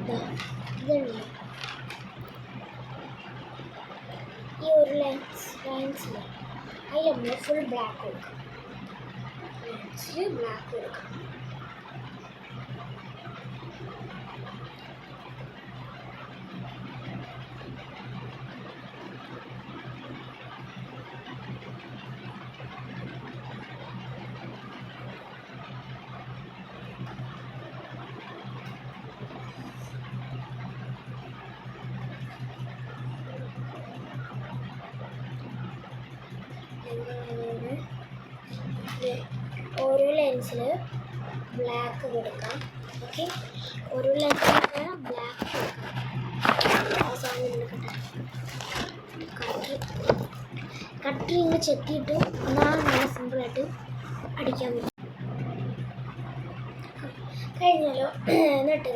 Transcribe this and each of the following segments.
ഇതുണ്ട്. ഈ ഒരു ലൈൻസിൽ അതിൽ നമ്മൾ ഫുൾ ബ്ലാക്ക് കൊടുക്കാം. ബ്ലാക്ക് കൊടുക്കാം. ഓരോ ലെൻസിൽ ബ്ലാക്ക് കൊടുക്കാം. ഓക്കെ, ഓരോ ലെൻസിൽ ബ്ലാക്ക് കൊടുക്കാം. കട്ടി ഇങ്ങനെ ചെത്തിയിട്ട് എന്നാൽ നല്ല സിമ്പിളായിട്ട് അടിക്കാൻ പറ്റും. കഴിഞ്ഞാലോ എന്നിട്ട്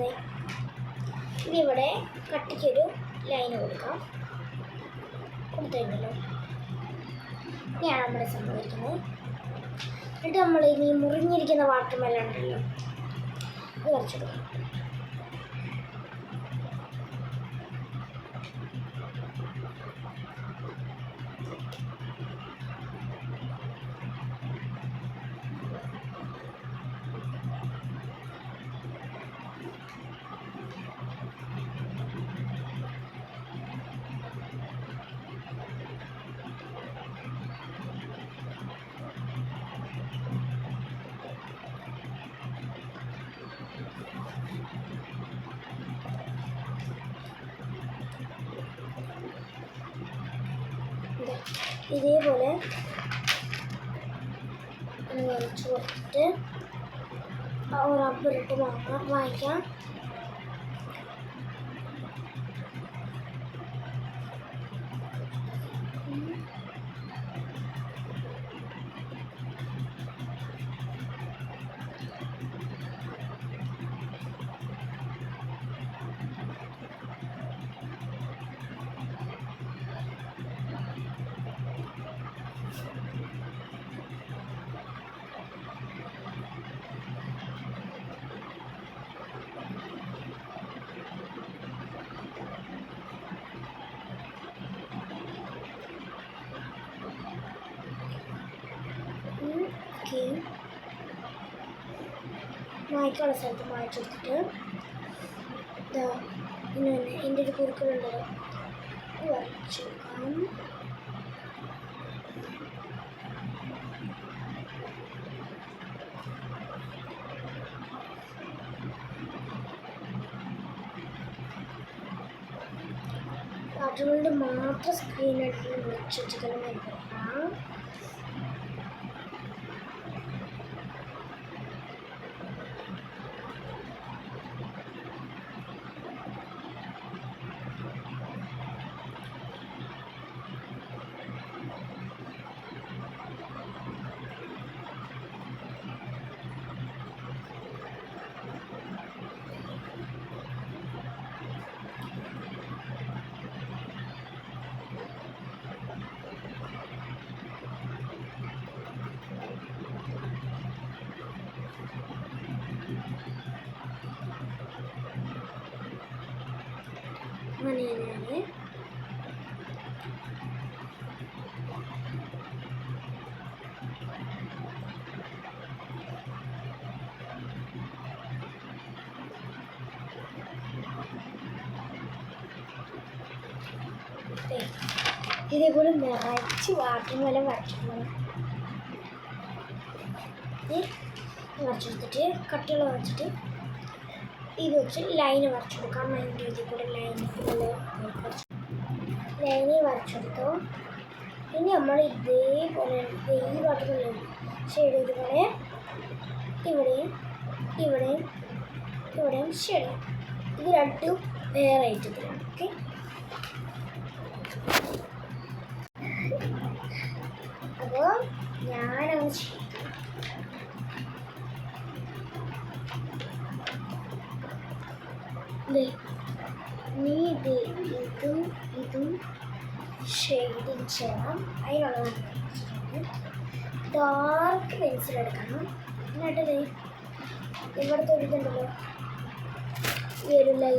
ഇതിവിടെ കട്ടിക്കൊരു ലൈന് കൊടുക്കാം. കൊടുത്തിട്ടുണ്ടല്ലോ, ഇനിയാണ് നമ്മുടെ സംഭവിക്കുന്നത്. എന്നിട്ട് നമ്മൾ ഇനി മുറിഞ്ഞിരിക്കുന്ന വാട്ടർ മെലൺ ഉണ്ടല്ലോ, അത് വരച്ചെടുക്കാം. ഇതേപോലെ വരച്ച് കൊടുത്തിട്ട് റബ്ബറിട്ട് വാങ്ങിക്കാം. മായ്ക്കാനുള്ള സ്ഥലത്ത് മായ്ച്ചെടുത്തിട്ട് ഇങ്ങനെ എൻ്റെ ഒരു കുറുക്കളുണ്ടല്ലോ വരച്ചെടുക്കാം. അതുകൊണ്ട് മാത്രം സ്ക്രീനായിട്ട് വിളിച്ചിട്ട് അങ്ങനെയാണ്. ഇതേപോലെ നിറച്ച് വാട്ടർ മെലൺ വരച്ചെടുത്തിട്ട് കട്ടികൾ വരച്ചിട്ട് ഇത് വെച്ച് ലൈന് വരച്ചു കൊടുക്കാം. അതിൻ്റെ ഇതിൽ കൂടെ ലൈന് വരച്ചെടുത്തു. ഇനി നമ്മൾ ഇതേപോലെ ഈ വാട്ടർ മെലൺ ഷെയ്ഡ് ഇതുപോലെ ഇവിടെയും ഇവിടെയും ഇവിടെയും ഷെയ്ഡ്. ഇത് രണ്ടും വേറെ ഐറ്റത്തിലാണ്. ഓക്കെ, അപ്പോൾ ഞാനങ്ങനെ ചെയ്യും. നീ ഇതും ഷെയ്ഡിങ് ചെയ്യണം. അതിനുള്ള ഡാർക്ക് പെൻസിൽ എടുക്കണം. എന്നിട്ട് ഇവിടുത്തെ ഒരു ഇതുണ്ടല്ലോ, ഈ ഒരു ലൈൻ